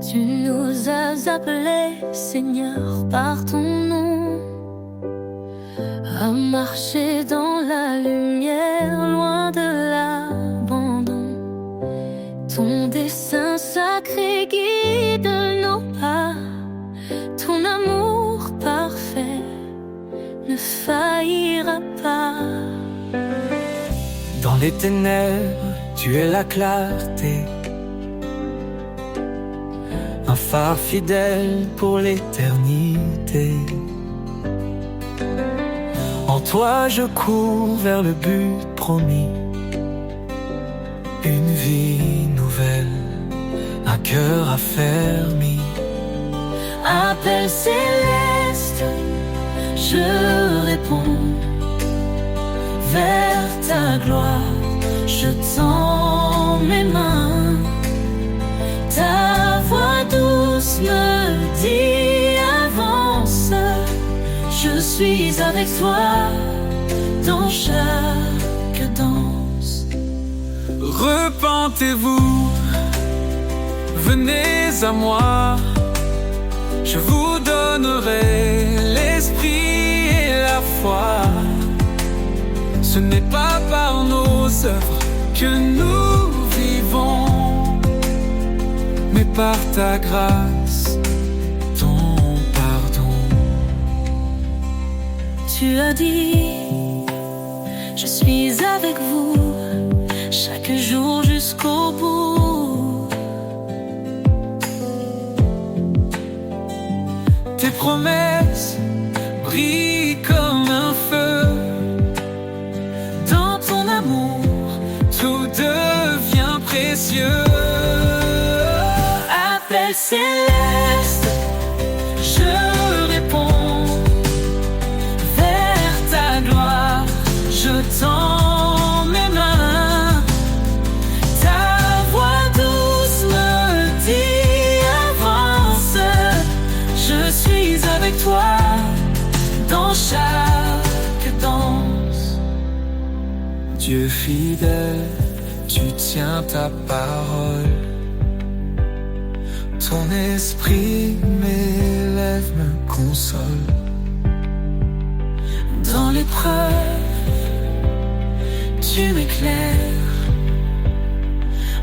Tu nous as appelés, Seigneur, par ton nom, à marcher dans la lumière, loin de l'abandon. Ton dessein sacré guide nos pas, ton amour parfait ne faillira pas. Dans les ténèbres, tu es la clarté, un phare fidèle pour l'éternité. En toi je cours vers le but promis, une vie nouvelle, un cœur affermi. Appel céleste, je réponds. Vers ta gloire, je tends mes mains. Ta voix douce me dit avance. Je suis avec toi dans chaque danse. Repentez-vous, venez à moi, je vous donnerai l'esprit et la foi. Ce n'est pas par nos œuvres que nous vivons, mais par ta grâce, ton pardon. Tu as dit, je suis avec vous chaque jour jusqu'au bout. Tes promesses brillent comme un feu. Dans ton amour, Tout devient précieux. appel céleste, je réponds. Vers ta gloire, je tends mes mains. Ta voix douce me dit avance. Je suis avec toi dans chaque danse. Dieu fidèle, tu tiens ta parole. Ton esprit m'élève, me console. Dans l'épreuve, tu m'éclaires.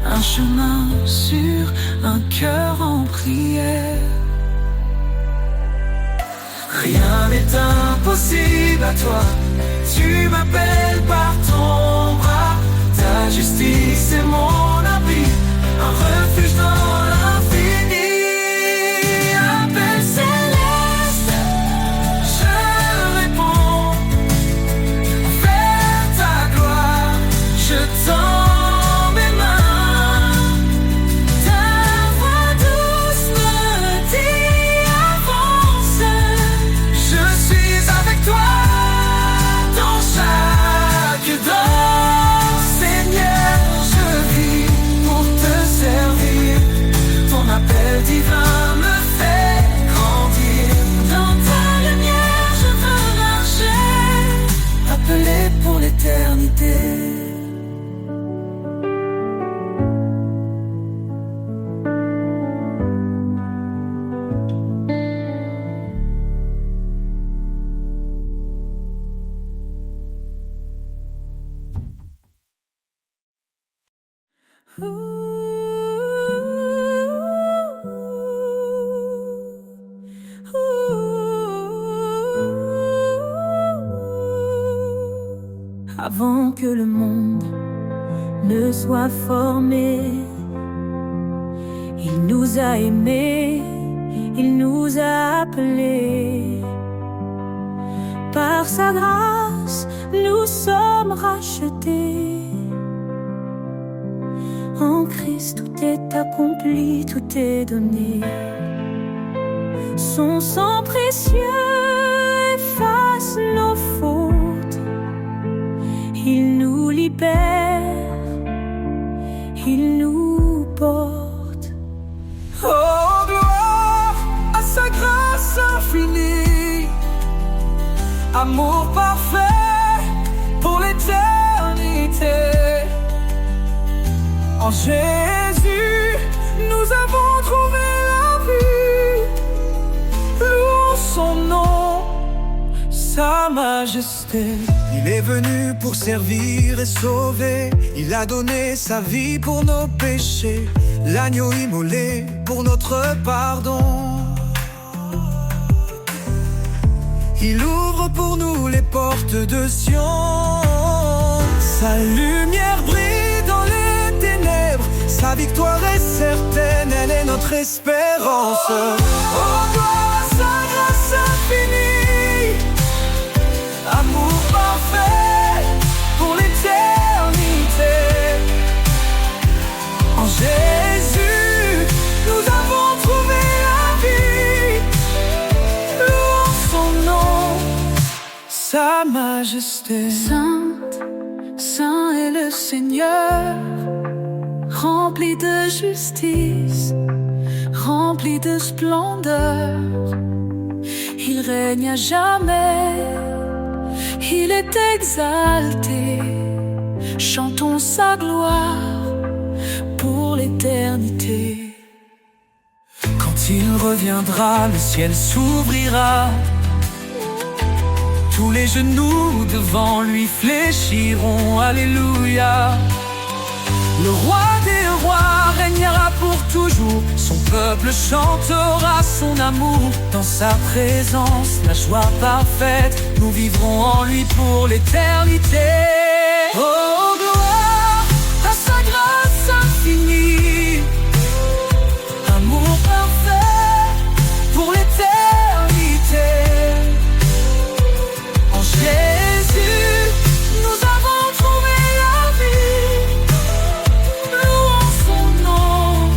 Un chemin sûr, un cœur en prière. Rien n'est impossible à toi. Tu m'appelles par ton bras. Ta justice est mon abri, un refuge dans l'infini. Appel céleste, je réponds. Vers ta gloire, je tends mes mains. Ta voix douce me dit avance. Je suis avec toi dans chaque danse. Seigneur, je vis pour te servir. Ton appel divin me fait grandir. Dans ta lumière, je veux marcher, Appelé pour l'éternité. Avant que le monde ne soit formé, il nous a aimés, il nous a appelés. Par sa grâce, nous sommes rachetés. En Christ, tout est accompli, tout est donné. Son sang précieux efface nos fautes. Il nous libère, il nous porte. Oh, gloire à sa grâce infinie, amour parfait pour l'éternité. En Jésus, nous avons trouvé la Sa Majesté. Il est venu pour servir et sauver. Il a donné sa vie pour nos péchés. L'agneau immolé pour notre pardon. Il ouvre pour nous les portes de Sion. Sa lumière brille dans les ténèbres. Sa victoire est certaine, elle est notre espérance. Oh, gloire à sa grâce infinie, amour parfait pour l'éternité. En Jésus, nous avons trouvé la vie. Louons son nom, Sa Majesté. Sainte, Saint est le Seigneur, rempli de justice, rempli de splendeur. Il règne à jamais, il est exalté. Chantons sa gloire pour l'éternité. Quand il reviendra, le ciel s'ouvrira. Tous les genoux devant lui fléchiront. Alléluia. Le roi des rois régnera pour toujours. Son peuple chantera son amour. Dans sa présence, la joie parfaite, nous vivrons en lui pour l'éternité. Oh, gloire à sa grâce infinie, amour parfait pour l'éternité. En Jésus, nous avons trouvé la vie. Louons son nom,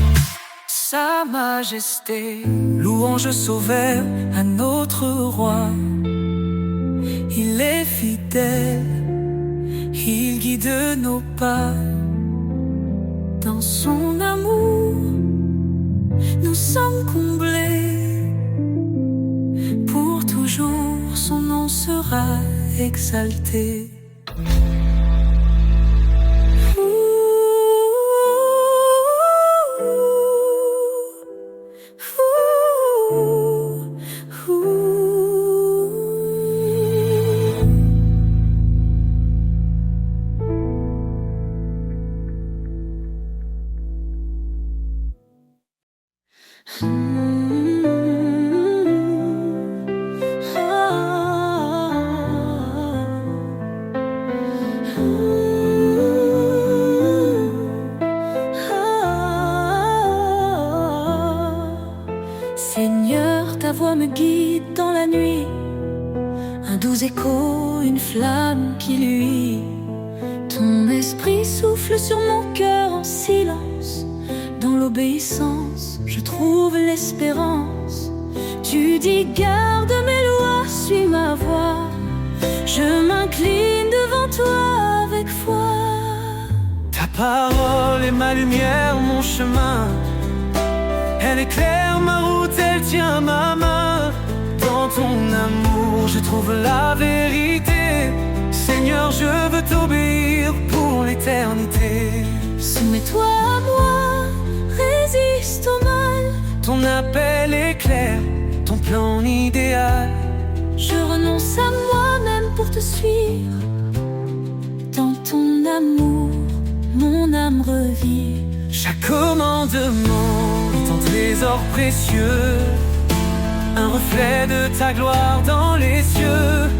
Sa Majesté. Louange sauveur à notre roi. Il est fidèle, il guide nos pas. Dans son amour, nous sommes comblés. Pour toujours, son nom sera exalté. Seigneur, ta voix me guide dans la nuit, un doux écho, une flamme qui luit. Ton esprit souffle sur mon cœur en silence. Dans l'obéissance, je trouve l'espérance. Tu dis garde mes lois, suis ma voix. Je m'incline devant toi avec foi. Ta parole est ma lumière, mon chemin. Elle éclaire ma route, elle tient ma main. Dans ton amour, je trouve la vérité. Seigneur, je veux t'obéir pour l'éternité. Soumets-toi à moi, résiste au mal. Ton appel est clair, ton plan idéal. Je renonce à moi-même pour te suivre. Dans ton amour, mon âme revit. Chaque commandement est un trésor précieux, un reflet de ta gloire dans les cieux.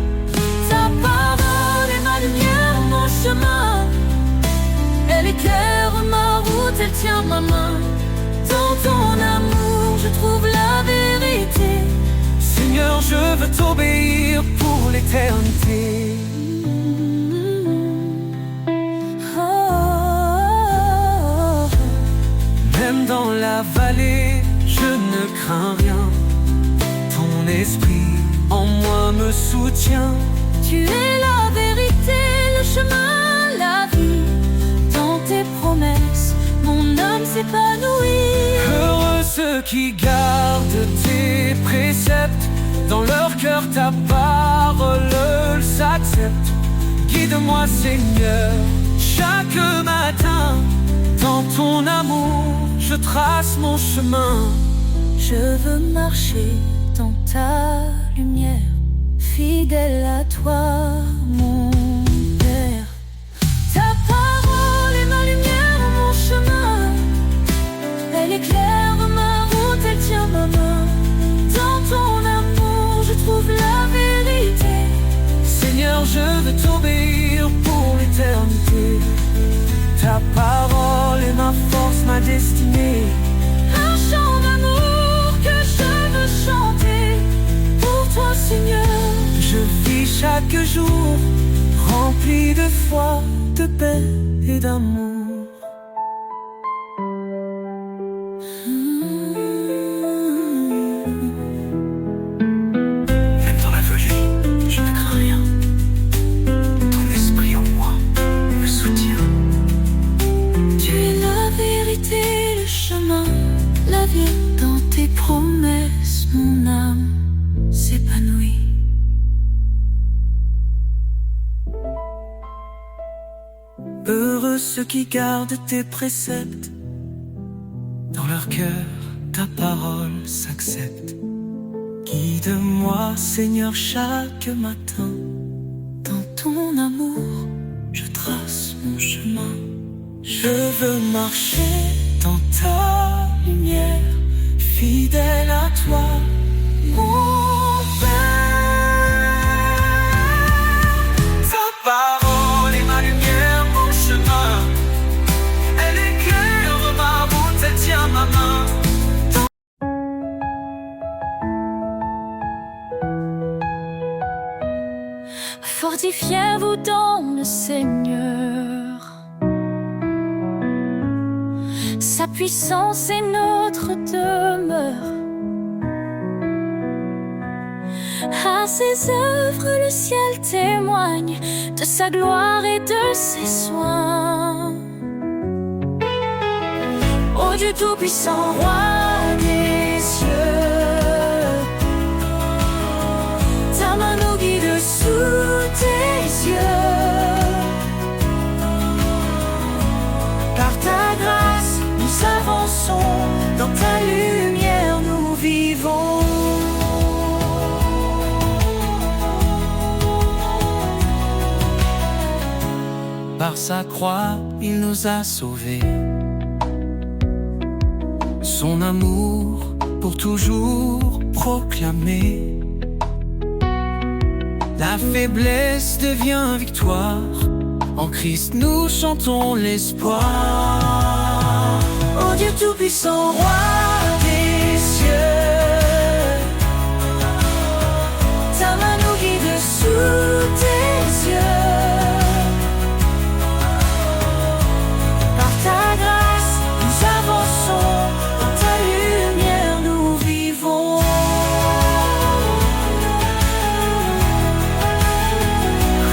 Ta parole est ma lumière, mon chemin. Elle éclaire ma route, elle tient ma main. Dans ton amour, je trouve la vérité. Seigneur, je veux t'obéir pour l'éternité. Même dans la vallée, je ne crains rien. Ton esprit en moi me soutient. Tu es la vérité, le chemin, la vie. Dans tes promesses, mon âme s'épanouit. Heureux ceux qui gardent tes préceptes. Dans leur cœur ta parole s'accepte. Guide-moi Seigneur, chaque matin. Dans ton amour, je trace mon chemin. Je veux marcher dans ta lumière, fidèle à toi, mon Père. Ta parole est ma lumière, mon chemin. Elle éclaire ma route, elle tient ma main. Dans ton amour, je trouve la vérité. Seigneur, je veux t'obéir pour l'éternité. Ta parole est ma force, ma destinée. Un chant d'amour que je veux chanter pour toi, Seigneur. Je vis chaque jour rempli de foi, de paix et d'amour. Même dans la folie, je ne crains rien. Ton esprit en moi me soutient. Tu es la vérité, le chemin, la vie. Dans tes promesses, mon âme s'épanouit. Heureux ceux qui gardent tes préceptes. Dans leur cœur, ta parole s'accepte. Guide-moi, Seigneur, chaque matin. Dans ton amour, je trace mon chemin. Je veux marcher dans ta lumière, fidèle à toi, mon Père. Ta parole est ma lumière, mon chemin. Elle éclaire ma route, elle tient ma main. Fortifiez-vous dans le Seigneur. Sa puissance est notre demeure. À ses œuvres, le ciel témoigne de sa gloire et de ses soins. Ô Dieu tout-puissant, roi des cieux, ta main nous guide sous tes yeux. Par ta grâce, nous avançons, dans ta lumière nous vivons. Par sa croix, il nous a sauvés. Son amour pour toujours proclamé. La faiblesse devient victoire. En Christ nous chantons l'espoir. Ô Dieu tout-puissant, roi des cieux, ta main nous guide sous tes yeux. Par ta grâce, nous avançons, dans ta lumière nous vivons.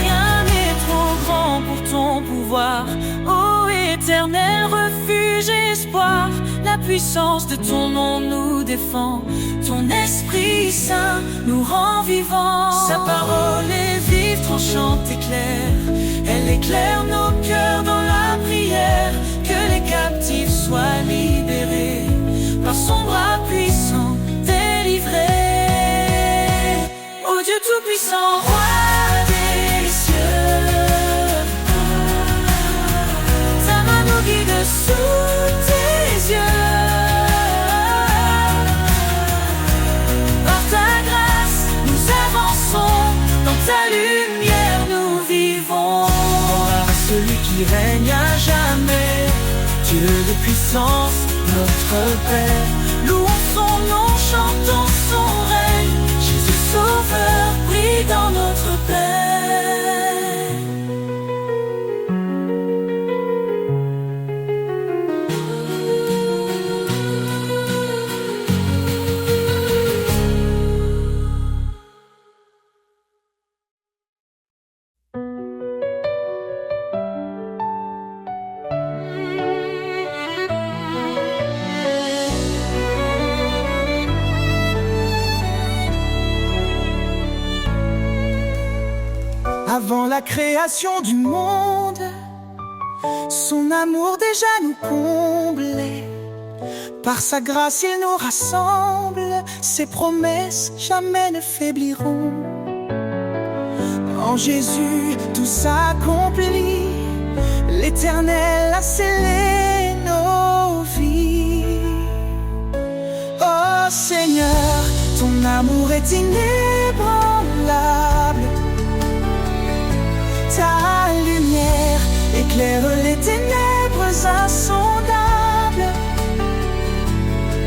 Rien n'est trop grand pour ton pouvoir, ô éternel refuge et espoir. La puissance de ton nom nous défend, ton Esprit Saint nous rend vivants. Sa parole est vive, tranchante, éclaire. Elle éclaire nos cœurs dans la prière. Que les captifs soient libérés, par son bras puissant délivrés. Ô Dieu tout-puissant, roi des cieux, ta main nous guide sous tes yeux. Par ta grâce, nous avançons, dans ta lumière nous vivons. Gloire à celui qui règne à jamais, Dieu de puissance, notre Père. Louons son nom, chantons son règne. Jésus Sauveur brille dans notre paix. Avant la création du monde, son amour déjà nous comblait. Par sa grâce il nous rassemble, ses promesses jamais ne faibliront. En Jésus, tout s'accomplit. L'Éternel a scellé nos vies. Oh Seigneur, ton amour est inébranlable. Ta lumière éclaire les ténèbres insondables.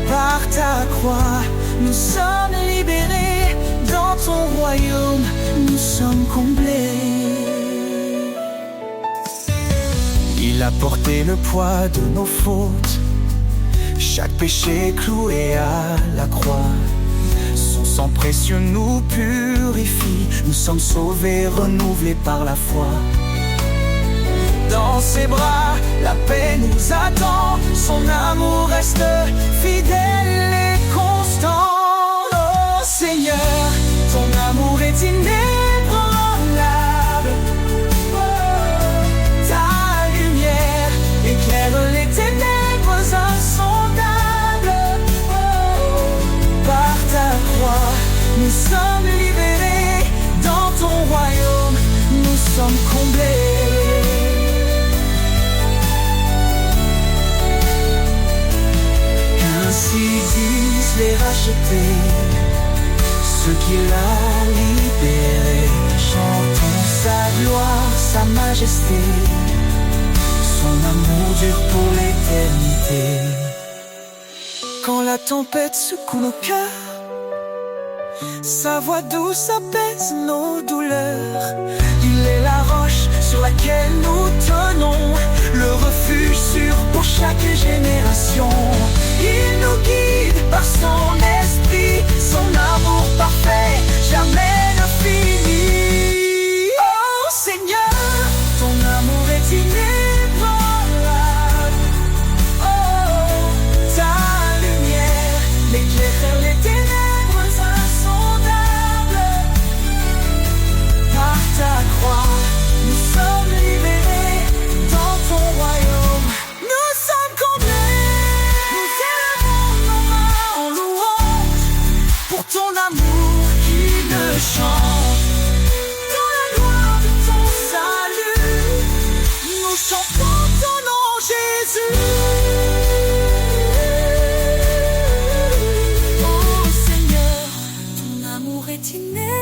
Par ta croix, nous sommes libérés. Dans ton royaume, nous sommes comblés. Il a porté le poids de nos fautes, chaque péché cloué à la croix. Son sang précieux nous purifie. Nous sommes sauvés, renouvelés par la foi. Dans ses bras, la paix nous attend. Son amour reste fidèle et constant. Oh Seigneur, ton amour est inébranlable. Oh, ta lumière éclaire les ténèbres insondables. Oh, par ta croix, nous sommes libérés. Dans ton royaume, nous sommes comblés. Ainsi disent les rachetés, ceux qu'il a libérés. Chantons sa gloire, sa majesté. Son amour dure pour l'éternité. Quand la tempête secoue nos cœurs, sa voix douce apaise nos douleurs. Il est la roche sur laquelle nous tenons, le refuge sûr pour chaque génération. Il nous guide par son esprit, son amour parfait jamais ne finit. Oh Seigneur, ton amour est inébranlable. Oh, ta lumière éclaire les ténèbres insondables. Par ta croix, nous sommes libérés. Dans ton royaume, nous sommes comblés. Nous élevons nos mains en louange pour ton amour qui ne change. Dans la gloire de ton salut, nous chantons ton nom, Jésus. Oh Seigneur, ton amour est inébranlable.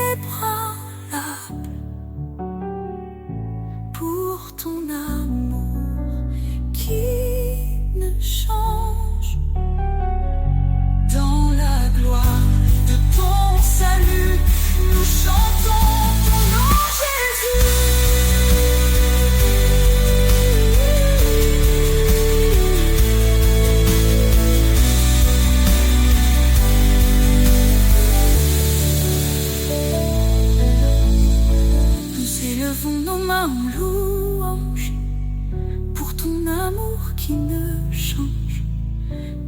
Pour ton amour qui ne change. Dans la gloire de ton salut, nous chantons ton nom, Jésus. Nous élevons nos mains en louange pour ton amour qui ne change.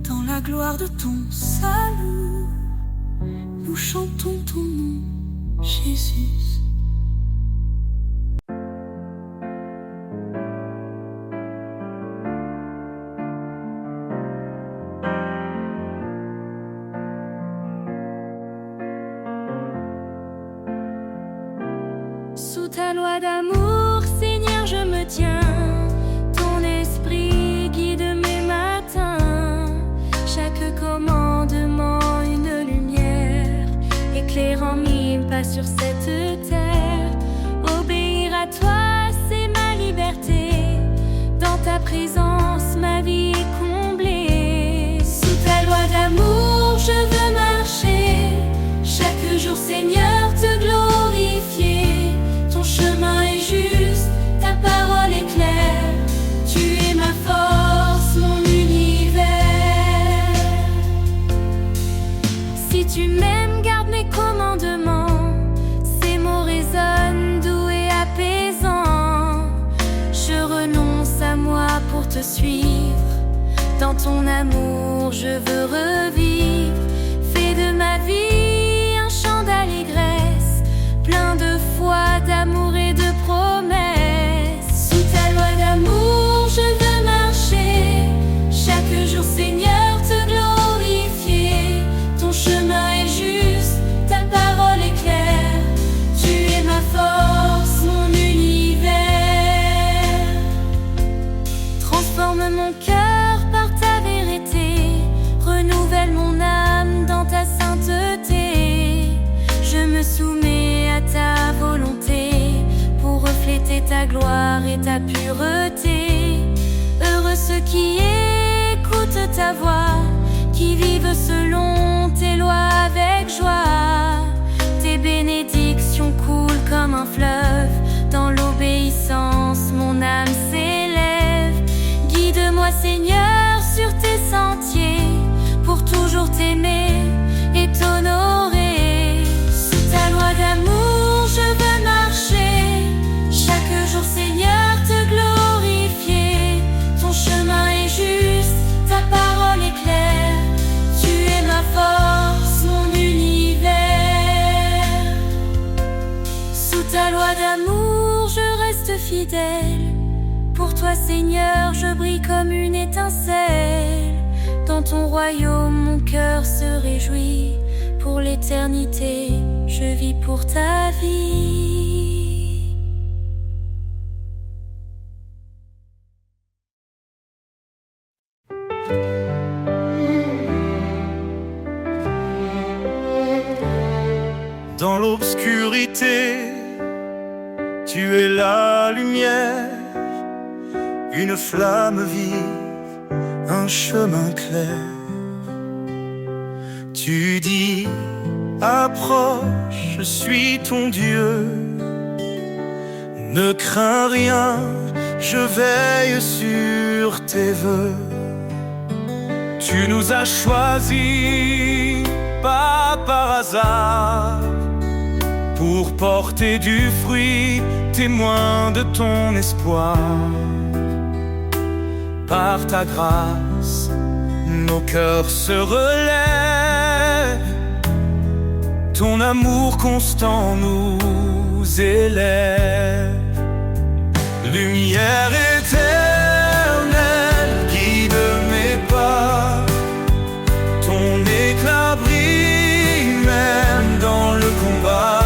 Dans la gloire de ton salut, nous chantons ton nom, Jésus. Sous ta loi d'amour, Seigneur, je me tiens. Ton esprit guide mes matins. Chaque commandement, une lumière, éclairant mille pas sur cette terre. Obéir à toi, c'est ma liberté. Dans ta présence, ma vie est comblée. Sous ta loi d'amour, je veux marcher. Chaque jour, Seigneur, te glorifier. Ton chemin est juste, ta parole est claire. Tu es ma force, mon univers. Si tu m'aimes, garde mes commandements. Ces mots résonnent, doux et apaisants. Je renonce à moi pour te suivre. Dans ton amour, je veux revivre. Fais de ma vie un chant d'allégresse, plein de foi, d'amour et de promesses. Sous ta loi d'amour, je veux marcher. Chaque jour, Seigneur, te glorifier. Ton chemin est juste, ta parole est claire. Tu es ma force. ta gloire et ta pureté. Heureux ceux qui écoutent ta voix, qui vivent selon tes lois avec joie. Tes bénédictions coulent comme un fleuve, dans l'obéissance mon âme s'élève. Guide-moi Seigneur sur tes sentiers, pour toujours t'aimer et t'honorer. Sous ta loi d'amour je veux marcher, chaque jour Seigneur te glorifier. Ton chemin est juste, ta parole est claire, tu es ma force, mon univers. Sous ta loi d'amour je reste fidèle, pour toi Seigneur je brille comme une étincelle. Dans ton royaume mon cœur se réjouit, pour l'éternité je vis pour ta vie. Dans l'obscurité, tu es la lumière, une flamme vive, un chemin clair. Tu dis, approche, je suis ton Dieu. Ne crains rien, je veille sur tes vœux. Tu nous as choisis, pas par hasard, pour porter du fruit, témoin de ton espoir. Par ta grâce, nos cœurs se relèvent, ton amour constant nous élève. Lumière éternelle, guide mes pas, ton éclat brille même dans le combat.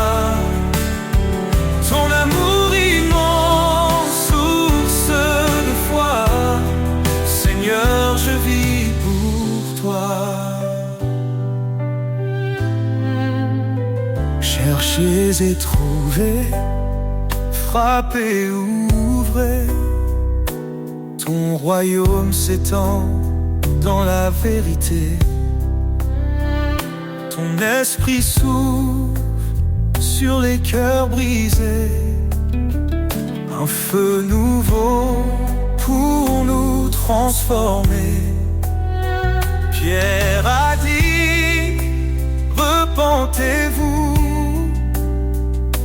Ton amour immense, source de foi, Seigneur, je vis pour toi. Cherchez et trouvez, frappez, ouvrez. Ton royaume s'étend dans la vérité. Ton esprit souffle sur les cœurs brisés, un feu nouveau pour nous transformer. Pierre a dit, repentez-vous,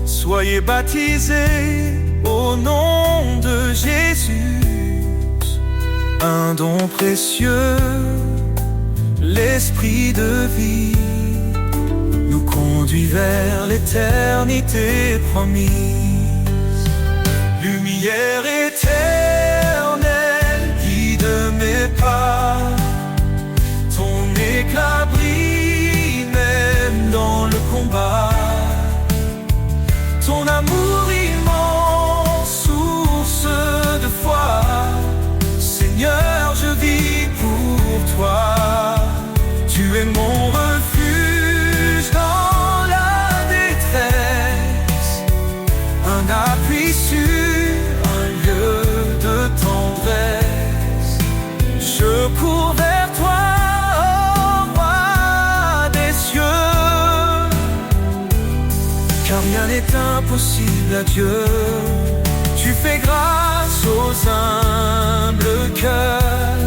soyez baptisés au nom de Jésus. Un don précieux, l'esprit de vie, nous conduit vers l'éternité promise. Lumière éternelle, guide mes pas, ton éclat brille même dans le combat. Ton amour immense, source de foi, Seigneur, je vis pour toi. Tu es mon refuge dans la détresse, un appui sûr, un lieu de tendresse. Je cours vers toi, ô roi des cieux, car rien n'est impossible à Dieu. Tu fais grâce aux humbles cœurs,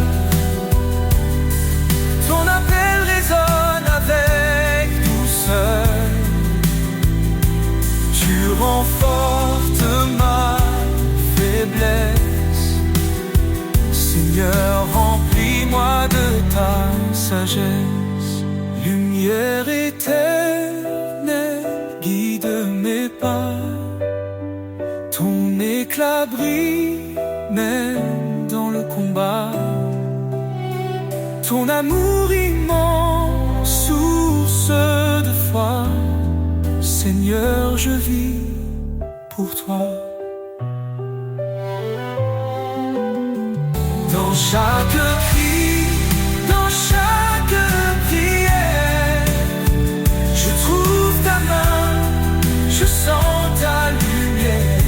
ton appel résonne avec douceur. Tu renforces ma faiblesse, Seigneur, remplis-moi de ta sagesse. Lumière éternelle, guide mes pas, ton éclat brille même dans le combat. Ton amour immense, source de foi, Seigneur, je vis pour toi. Dans chaque cri, dans chaque prière, je trouve ta main, je sens ta lumière.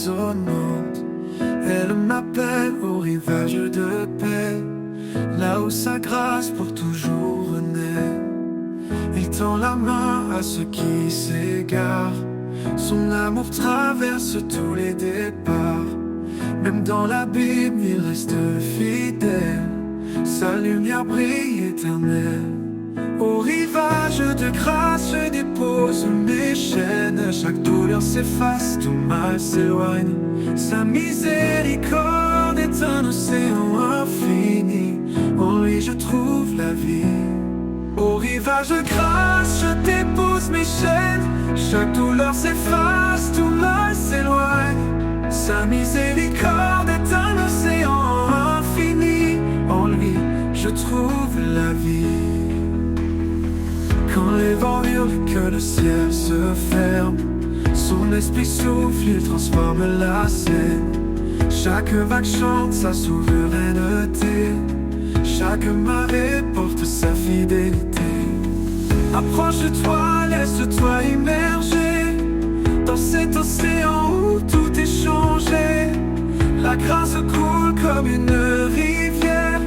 résonnante. Elle m'appelle au rivage de paix, là où sa grâce pour toujours renaît. Il tend la main à ceux qui s'égarent, son amour traverse tous les départs. Même dans l'abîme il reste fidèle, sa lumière brille éternelle. Au rivage de grâce je dépose mes chaînes, chaque douleur s'efface, tout mal s'éloigne. Sa miséricorde est un océan infini, en lui je trouve la vie. Au rivage de grâce je dépose mes chaînes, chaque douleur s'efface, tout mal s'éloigne. Sa miséricorde est un océan infini, en lui je trouve la vie. Quand les vents hurlent, que le ciel se ferme, son esprit souffle, il transforme la scène. Chaque vague chante sa souveraineté, chaque marée porte sa fidélité. Approche de toi, laisse-toi immerger dans cet océan où tout est changé. La grâce coule comme une rivière,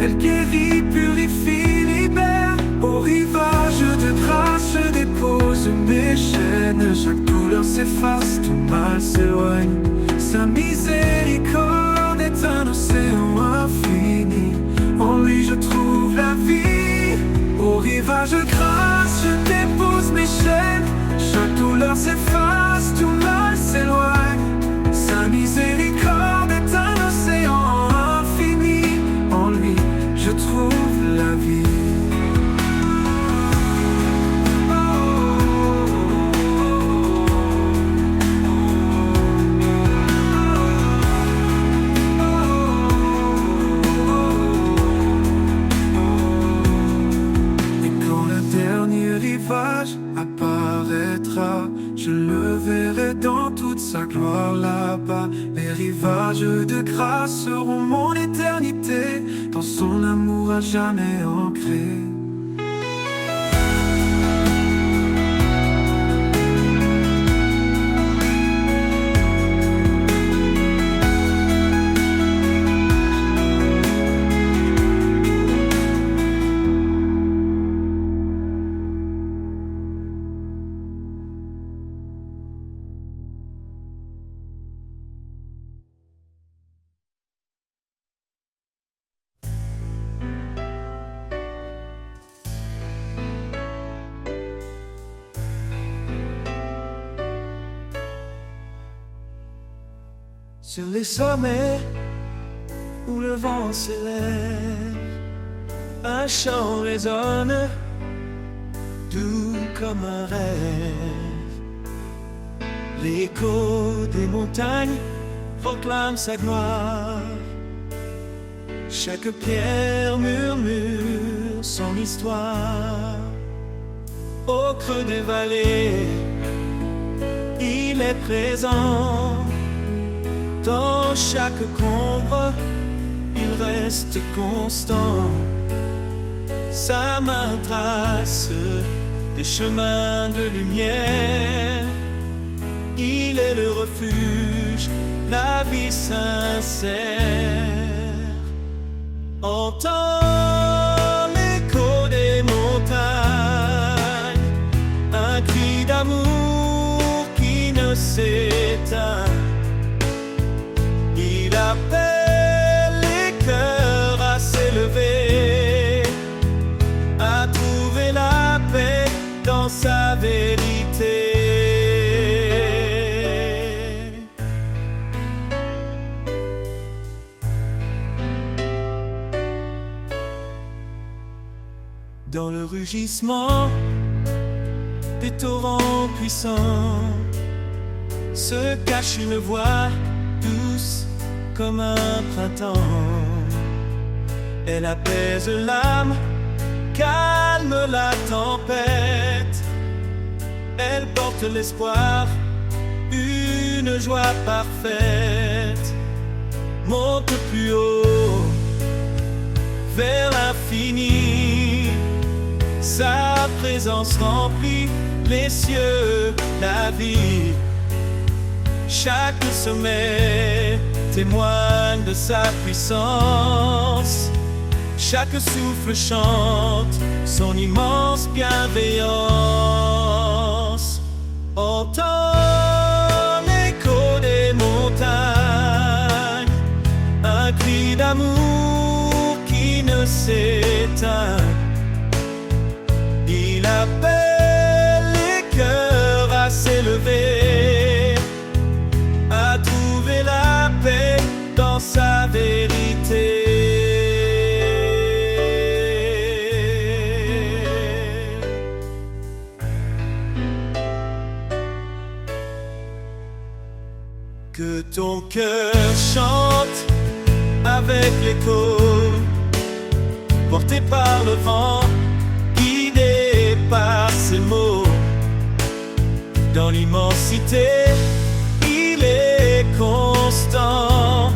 elle guérit, purifie, libère. Au rivage de grâce je dépose mes chaînes, chaque douleur s'efface, tout mal s'éloigne. Sa miséricorde est un océan infini, en lui je trouve la vie. Au rivage de grâce je dépose mes chaînes, chaque douleur s'efface, tout mal s'éloigne. Sa miséricorde est un océan infini, en lui je trouve la vie. Apparaîtra, je le verrai dans toute sa gloire là-bas. Les rivages de grâce seront mon éternité, dans son amour à jamais ancré. Sur les sommets où le vent s'élève, un chant résonne, doux comme un rêve. L'écho des montagnes proclame sa gloire. Chaque pierre murmure son histoire. Au creux des vallées, il est présent. Dans chaque ombre, il reste constant. Sa main trace des chemins de lumière. Il est le refuge, la vie sincère. Entends l'écho des montagnes, un cri d'amour qui ne s'éteint. Il appelle les cœurs à s'élever, à trouver la paix dans sa vérité. Dans le rugissement des torrents puissants se cache une voix douce comme un printemps. Elle apaise l'âme, calme la tempête. Elle porte l'espoir, une joie parfaite. Monte plus haut, vers l'infini. Sa présence remplit les cieux, la vie. Chaque sommet témoigne de sa puissance. Chaque souffle chante son immense bienveillance. Entends l'écho des montagnes, un cri d'amour qui ne s'éteint. Il appelle les cœurs à s'élever, à trouver la paix dans sa vérité. Que ton cœur chante avec l'écho, porté par le vent, guidé par ses mots. Dans l'immensité, il est constant,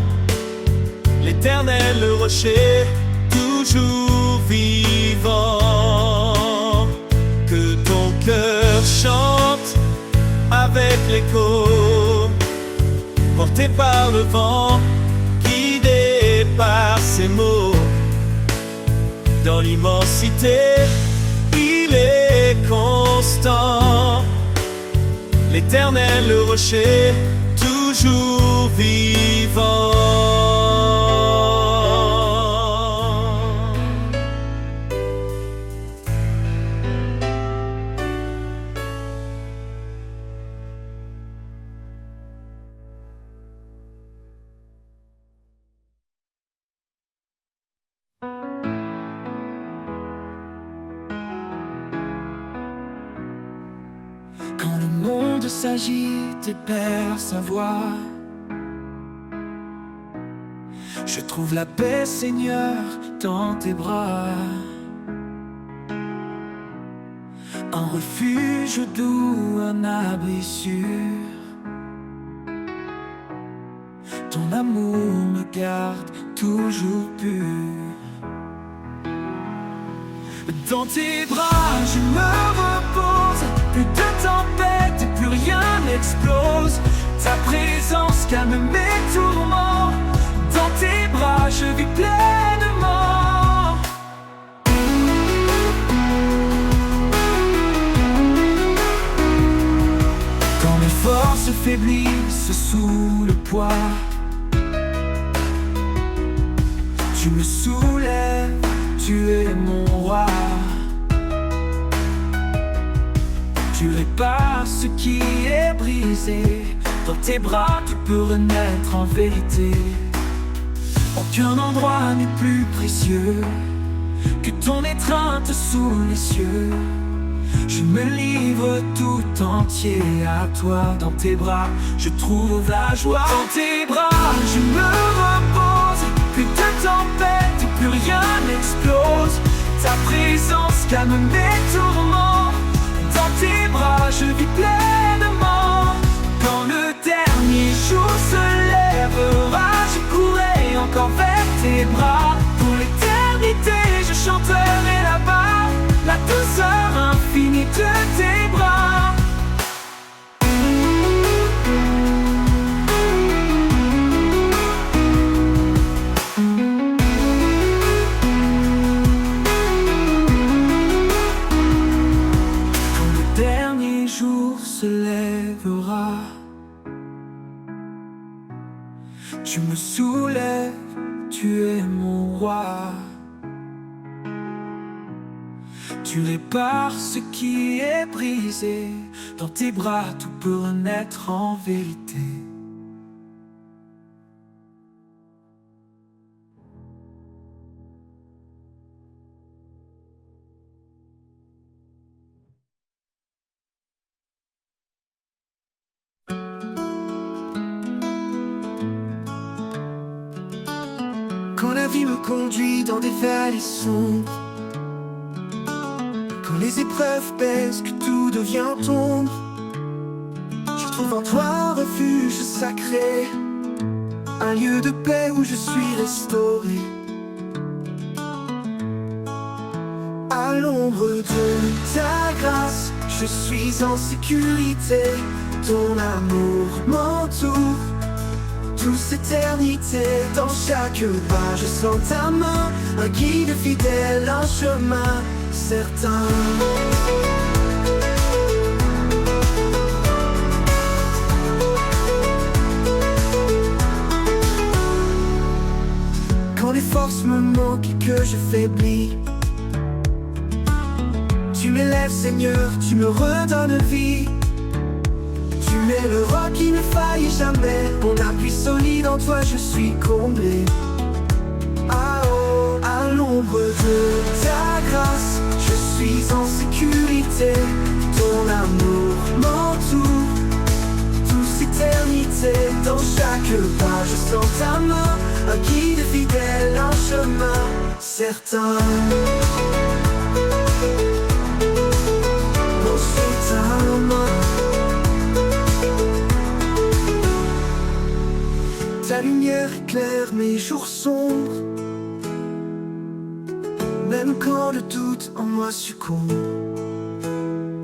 l'éternel, le rocher, toujours vivant. Que ton cœur chante avec l'écho, porté par le vent, guidé par ses mots. Dans l'immensité, il est constant, l'éternel, le rocher, toujours vivant. Quand le monde s'agite et perd sa voix, je trouve la paix, Seigneur, dans tes bras. Un refuge doux, un abri sûr. Ton amour me garde toujours pur. Dans tes bras, je me repose. Plus de tempête et plus rien n'explose. Ta présence calme mes tourments. Dans tes bras, je vis pleinement. Quand mes forces faiblissent sous le poids, tu me soulèves, tu es mon roi. Tu répares ce qui est brisé. Dans tes bras, tu peux renaître en vérité. Aucun endroit n'est plus précieux que ton étreinte sous les cieux. Je me livre tout entier à toi. Dans tes bras, je trouve la joie. Dans tes bras, je me repose. Plus de tempête et plus rien n'explose. Ta présence calme mes tourments. Dans tes bras, je vis pleinement. Quand le dernier jour se lèvera, je courrai encore vers tes bras. Pour l'éternité, je chanterai là-bas la douceur infinie de tes bras. Quand le dernier jour se lèvera, tu me soulèves, tu es mon roi. Tu répares ce qui est brisé. Dans tes bras, tout peut renaître en vérité. Quand la vie me conduit dans des vallées sombres, quand les épreuves pèsent, que tout devient ombre, je trouve en toi un refuge sacré, un lieu de paix où je suis restauré. À l'ombre de ta grâce, je suis en sécurité. Ton amour m'entoure, douce éternité. Dans chaque pas je sens ta main, un guide fidèle, un chemin certain. Quand les forces me manquent et que je faiblis, tu m'élèves Seigneur, tu me redonnes vie. Tu es le roc qui ne faillit jamais, mon appui solide, en toi je suis comblé. Ah oh, à l'ombre de ta grâce, je suis en sécurité. Ton amour m'entoure, douce éternité. Dans chaque pas je sens ta main, un guide fidèle, un chemin certain. Non, c'est ta main. Ta lumière éclaire mes jours sombres, même quand le doute en moi succombe.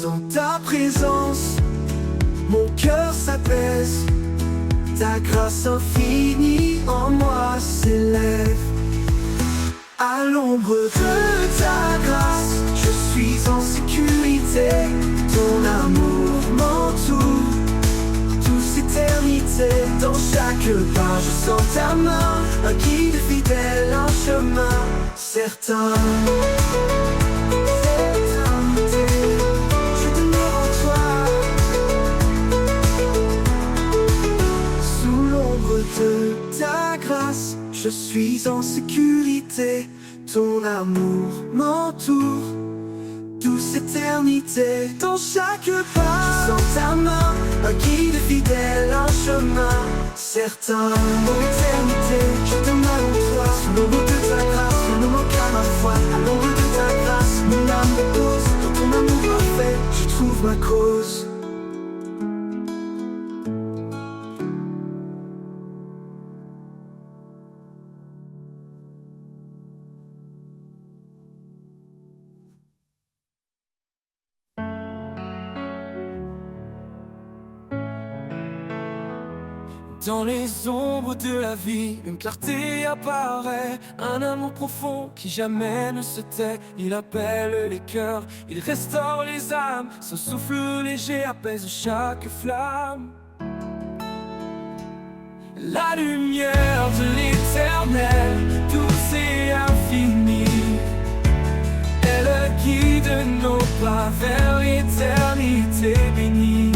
Dans ta présence, mon cœur s'apaise. Ta grâce infinie en moi s'élève. À l'ombre de ta grâce, je suis en sécurité. Ton amour m'entoure, douce éternité. Dans chaque pas je sens ta main, un guide fidèle, un chemin certain. Je demeure en toi, sous l'ombre de ta grâce, je suis en sécurité. Ton amour m'entoure, douce éternité. Dans chaque pas, je sens ta main, un guide fidèle, un chemin certain. Pour l'éternité, je demeure en toi, sous l'ombre de ta grâce, je ne manque à ma foi. À l'ombre de ta grâce, mon âme repose. Dans ton amour parfait, je trouve ma cause. Dans les ombres de la vie, une clarté apparaît. Un amour profond qui jamais ne se tait. Il appelle les cœurs, il restaure les âmes. Son souffle léger apaise chaque flamme. La lumière de l'éternel, douce et infinie, elle guide nos pas vers l'éternité bénie.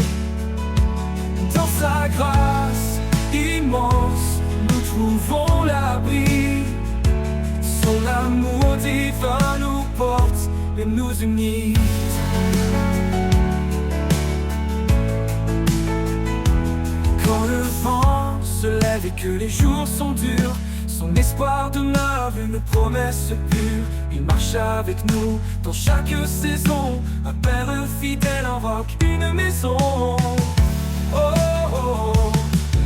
Dans sa grâce immense, nous trouvons l'abri. Son amour divin nous porte et nous unit. Quand le vent se lève et que les jours sont durs, son espoir demeure une promesse pure. Il marche avec nous dans chaque saison, un père fidèle, un roc, une maison. Oh, oh, oh.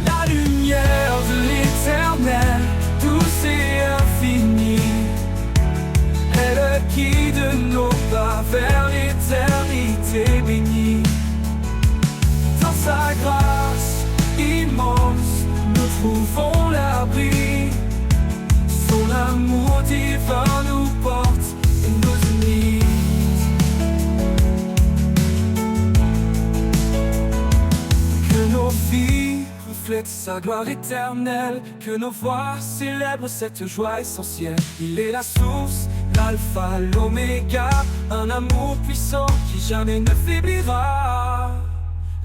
La lumière de l'éternel, douce et infinie, elle guide nos pas vers l'éternité bénie. Dans sa grâce immense, nous trouvons l'abri. Son amour divin nous porte et nous unit. Que nos vies reflètent sa gloire éternelle, que nos voix célèbrent cette joie essentielle. Il est la source, l'alpha, l'oméga, un amour puissant qui jamais ne faiblira.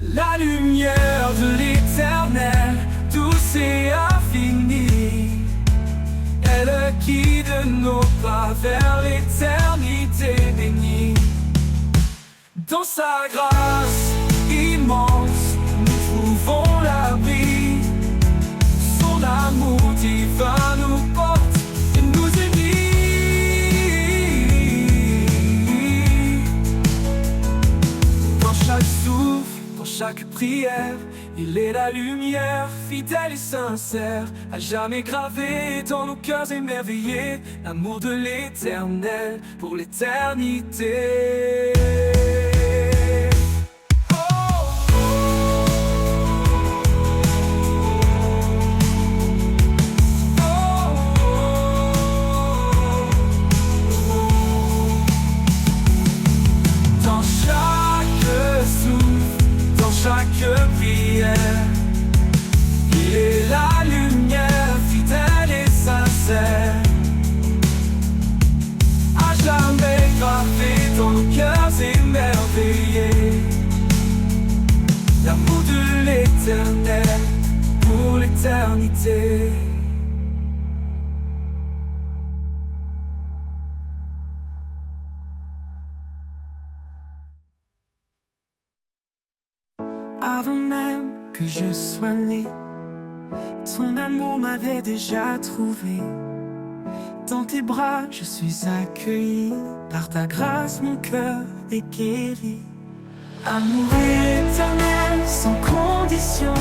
La lumière de l'éternel, douce et infinie, elle guide nos pas vers l'éternité bénie. Dans sa grâce immense, nous trouvons l'abri. Son amour divin nous porte et nous unit. Dans chaque souffle, dans chaque prière, il est la lumière, fidèle et sincère, à jamais gravé dans nos cœurs émerveillés, l'amour de l'éternel pour l'éternité. Oh, oh. chaque prière. Il est la lumière fidèle et sincère, à jamais gravé dans nos cœurs émerveillés. L'amour de l'éternel pour l'éternité. Avant même que je sois né, ton amour m'avait déjà trouvé. Dans tes bras je suis accueilli, par ta grâce mon cœur est guéri. Amour éternel sans condition,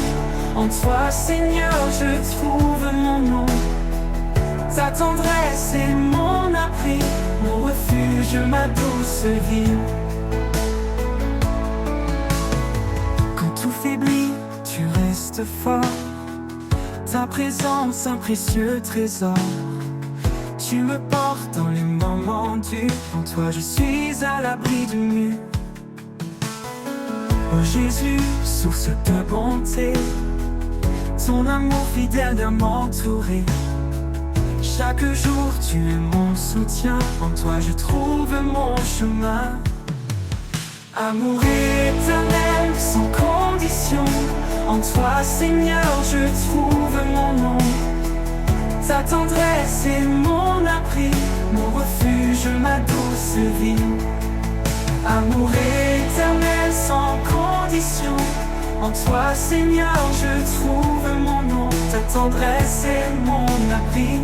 en toi Seigneur je trouve mon nom. Ta tendresse est mon abri, mon refuge, ma douce vie. Quand tout faiblit, tu restes fort, ta présence un précieux trésor. Tu me portes dans les moments durs, en toi je suis à l'abri du mur. Oh Jésus, source de bonté, ton amour fidèle vient m'entourer. Chaque jour tu es mon soutien, en toi je trouve mon chemin. Amour éternel sans condition, en toi Seigneur je trouve mon nom. Ta tendresse est mon abri, mon refuge, ma douce vie. Amour éternel sans condition, en toi Seigneur je trouve mon nom. Ta tendresse est mon abri,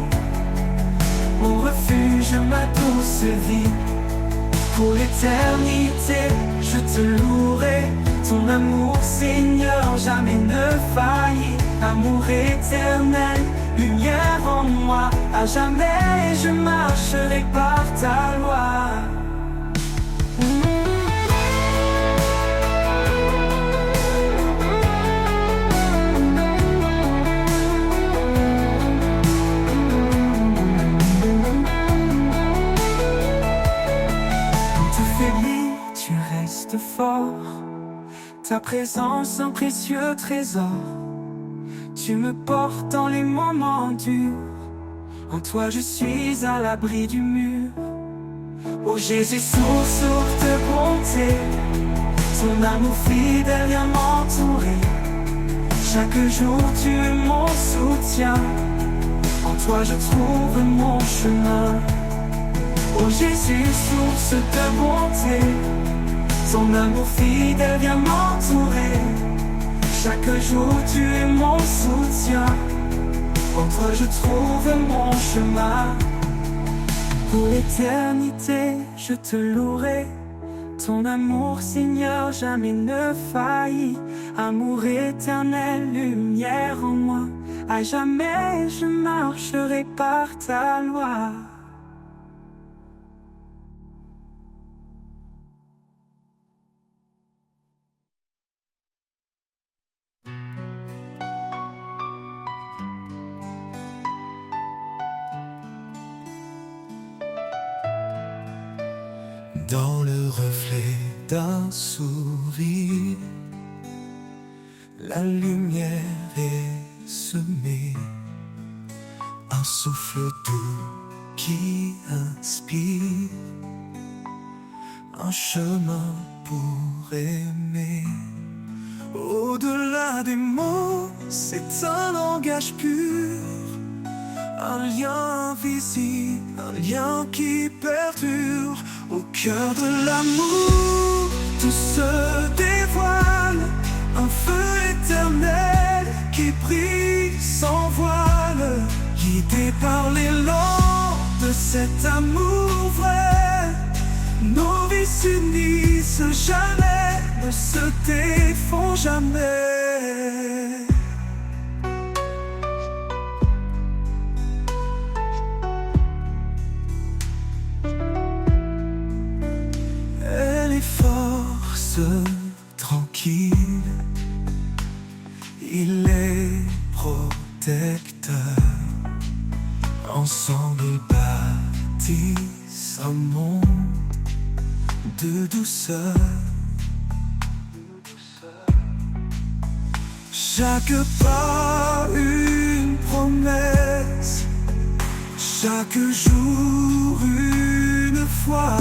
mon refuge, ma douce vie. Pour l'éternité je te louerai, ton amour Seigneur jamais ne faillit. Amour éternel, lumière en moi, à jamais je marcherai par ta loi. Fort, ta présence un précieux trésor. Tu me portes dans les moments durs, en toi je suis à l'abri du mur. Oh Jésus, source de bonté, ton amour fidèle vient m'entourer. Chaque jour tu es mon soutien, en toi je trouve mon chemin. Oh Jésus, source de bonté, ton amour fidèle vient m'entourer. Chaque jour tu es mon soutien, en toi je trouve mon chemin. Pour l'éternité je te louerai, ton amour Seigneur jamais ne faillit. Amour éternel, lumière en moi, à jamais je marcherai par ta loi. Dans le reflet d'un sourire, la lumière est semée, un souffle doux qui inspire, un chemin pour aimer. Au-delà des mots, c'est un langage pur, un lien invisible, un lien qui perdure. Au cœur de l'amour, tout se dévoile, un feu éternel qui brille sans voile, guidé par l'élan de cet amour vrai. Nos vies s'unissent jamais, ne se défont jamais. Tranquille, il est protecteur. Ensemble ils bâtissent un monde de douceur. Chaque pas une promesse, chaque jour une foi.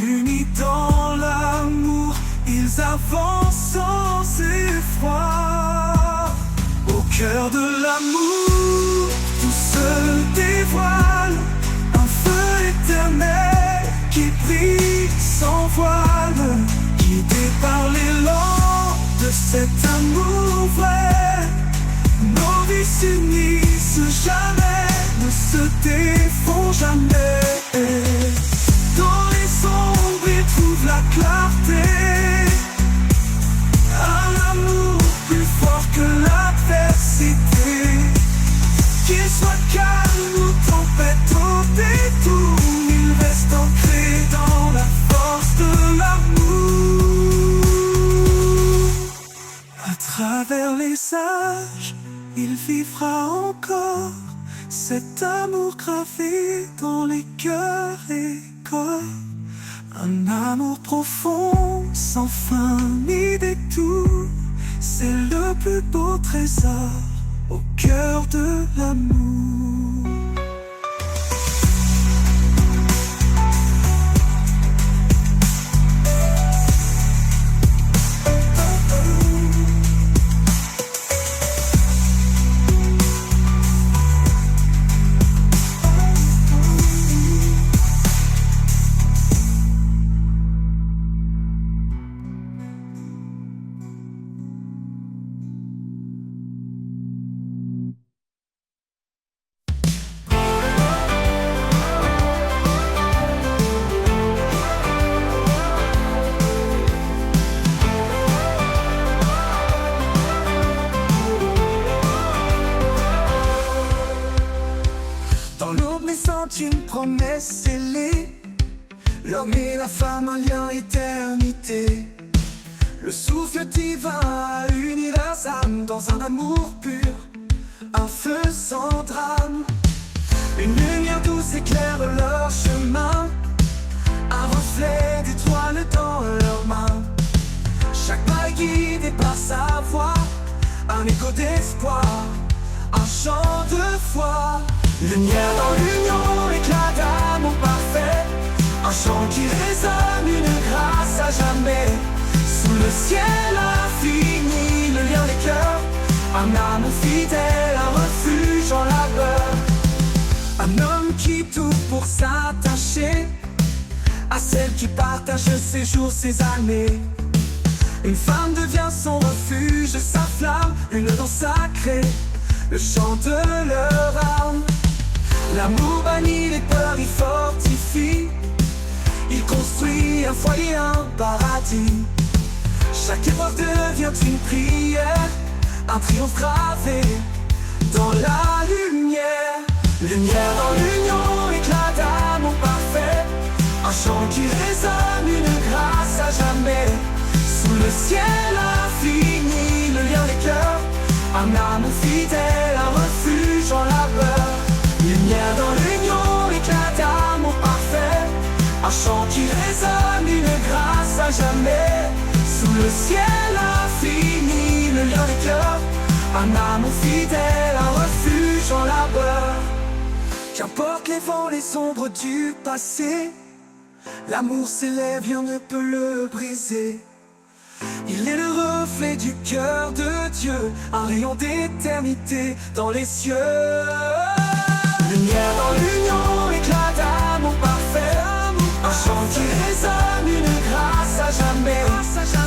Unis dans l'amour, ils avancent sans effroi. Au cœur de l'amour, tout se dévoile. Un feu éternel qui brille sans voile, guidé par l'élan de cet amour vrai. Nos vies s'unissent jamais, ne se défont jamais. Dans les ombres, ils trouvent la clarté. Un amour plus fort que l'adversité. Qu'il soit calme ou tempête au détour, il reste ancré dans la force de l'amour. À travers les âges, il vivra encore cet amour gravé dans les cœurs et corps. Un amour profond, sans fin ni détour. C'est le plus beau trésor au cœur de l'amour. Dans l'aube naissante, une promesse scellée. L'homme et la femme, un lien éternité. Le souffle divin a uni leurs âmes dans un amour pur, un feu sans drame. Une lumière douce éclaire leur chemin, un reflet d'étoiles dans leurs mains. Chaque pas est guidé par sa voix, un écho d'espoir, un chant de foi. Lumière dans l'union, éclat d'amour parfait. Un chant qui résonne, une grâce à jamais. Sous le ciel infini, le lien des cœurs. Un amour fidèle, un refuge en labeur. Un homme qui tout pour s'attacher à celle qui partage ses jours, ses années. Une femme devient son refuge, sa flamme, une danse sacrée, le chant de leur âme. L'amour bannit les peurs, il fortifie. Il construit un foyer, un paradis. Chaque épreuve devient une prière, un triomphe gravé dans la lumière. Lumière dans l'union, éclat d'amour parfait. Un chant qui résonne, une grâce à jamais. Sous le ciel infini, le lien des cœurs. Un amour fidèle, un refuge en labeur. Lumière dans l'union, éclat d'amour parfait. Un chant qui résonne, une grâce à jamais. Sous le ciel infini, le lien des cœurs. Un amour fidèle, un refuge en labeur. Qu'importe les vents, les ombres du passé, l'amour s'élève, rien ne peut le briser. Il est le reflet du cœur de Dieu, un rayon d'éternité dans les cieux. Lumière dans l'union, éclat d'amour parfait. Un chant qui résonne, une grâce à jamais.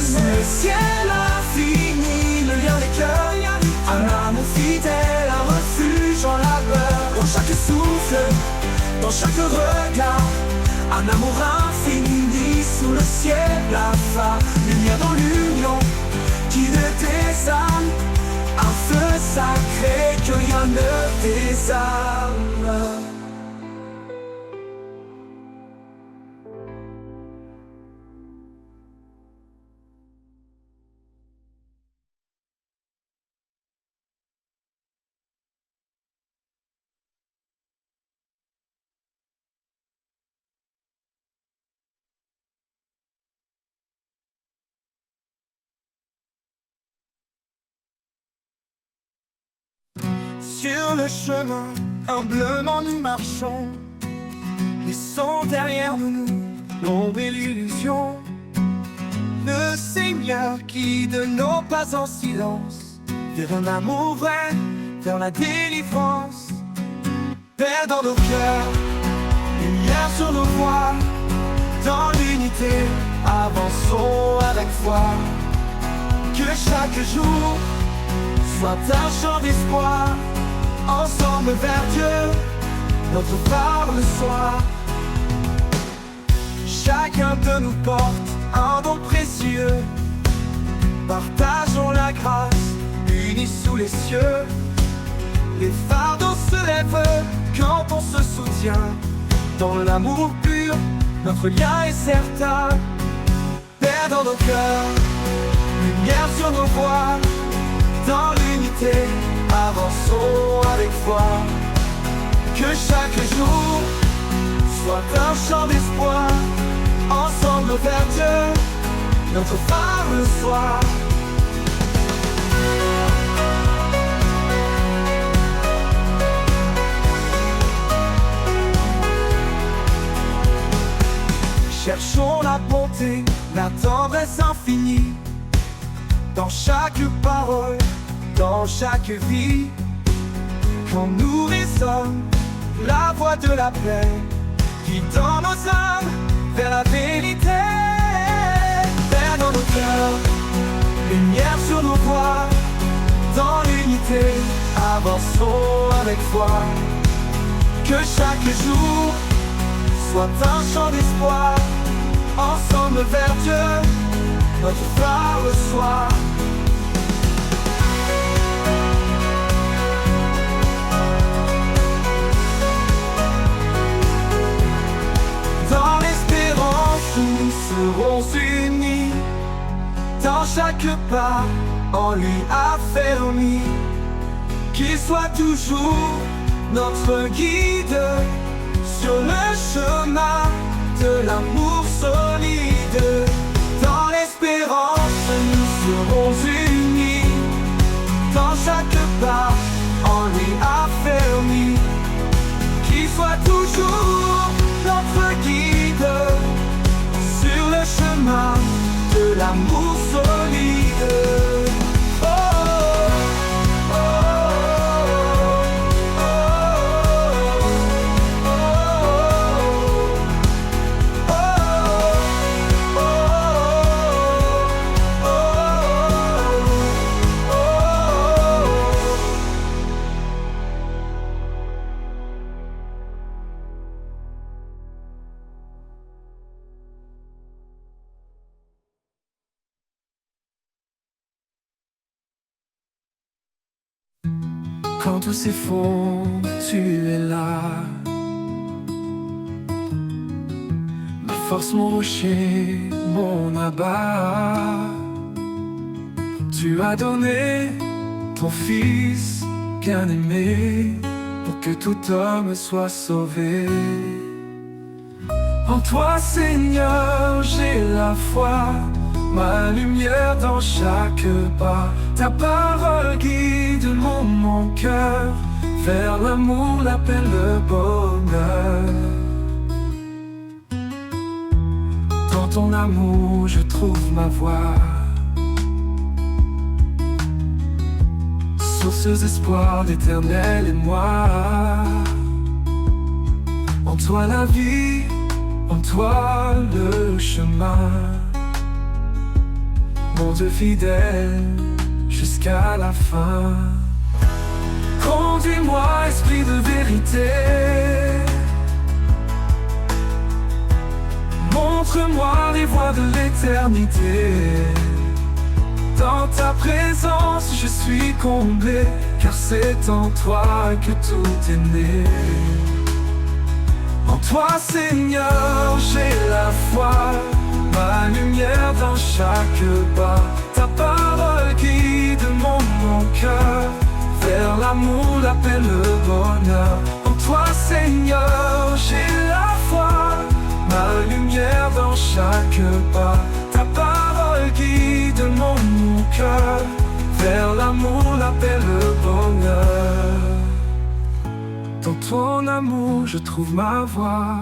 Sous le ciel infini, le lien des cœurs. Un amour fidèle, un refuge en labeur. Dans chaque souffle, dans chaque regard, un amour infini sous le ciel blafard. Lumière dans l'union qui ne désarme, un feu sacré que rien ne désarme. sur le chemin, humblement nous marchons, laissons derrière nous l'ombre et l'illusion. Le Seigneur guide nos pas en silence, vers un amour vrai, vers la délivrance. Père dans nos cœurs, lumière sur nos voies, dans l'unité, avançons avec foi. Que chaque jour soit un chant d'espoir, ensemble vers Dieu, notre phare le soir. Chacun de nous porte un don précieux, partageons la grâce, unis sous les cieux. Les fardeaux se lèvent quand on se soutient, dans l'amour pur, notre lien est certain. Père dans nos cœurs, lumière sur nos voies, dans l'unité, avançons avec foi. Que chaque jour soit un chant d'espoir, ensemble vers Dieu, notre phare le soir. Cherchons la bonté, la tendresse infinie, dans chaque parole, dans chaque vie. Quand nous résonne la voix de la paix, guidant nos âmes vers la vérité. Père dans nos cœurs, lumière sur nos voies, dans l'unité, avançons avec foi. Que chaque jour soit un chant d'espoir, ensemble vers Dieu, notre phare le soir. Dans l'espérance, nous serons unis, dans chaque pas, en lui affermis. Qu'il soit toujours notre guide, sur le chemin de l'amour solide. Dans l'espérance, nous serons unis, dans chaque pas, en lui affermis. Qu'il soit toujours notre guide, sur le chemin de l'amour solide. Quand tout s'effondre, tu es là. Ma force, mon rocher, mon abat. Tu as donné ton fils bien-aimé pour que tout homme soit sauvé. En toi, Seigneur, j'ai la foi, ma lumière dans chaque pas. Ta parole guide mon cœur vers l'amour, la paix, le bonheur. Dans ton amour, je trouve ma voie, source d'espoir, d'éternel émoi. En toi la vie, en toi le chemin, mon Dieu fidèle jusqu'à la fin. Conduis-moi, esprit de vérité, montre-moi les voies de l'éternité. Dans ta présence, je suis comblé, car c'est en toi que tout est né. En toi, Seigneur, j'ai la foi, ma lumière dans chaque pas. Ta parole guide mon cœur vers l'amour, la paix, le bonheur. En toi, Seigneur, j'ai la foi, ma lumière dans chaque pas. Ta parole guide mon cœur vers l'amour, la paix, le bonheur. amour, je trouve ma voie,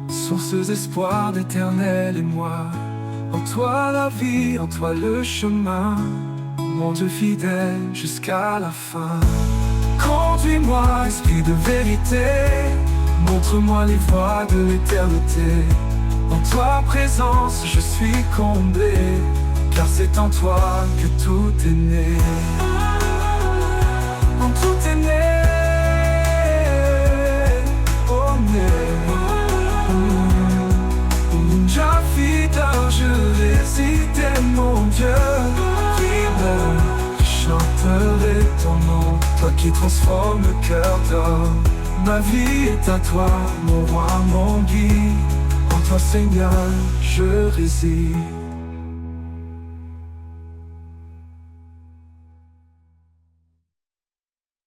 source d'espoir, d'éternel émoi. En toi la vie, en toi le chemin, mon Dieu fidèle jusqu'à la fin. Conduis-moi, esprit de vérité, montre-moi les voies de l'éternité. En toi présence, je suis comblé, car c'est en toi que tout est né. En tout est né, oh né. Jah fidèle, je résidais mon Dieu. Fidèle, je chanterai ton nom, toi qui transformes le cœur d'homme. Ma vie est à toi, mon roi, mon guide. En toi Seigneur, je réside.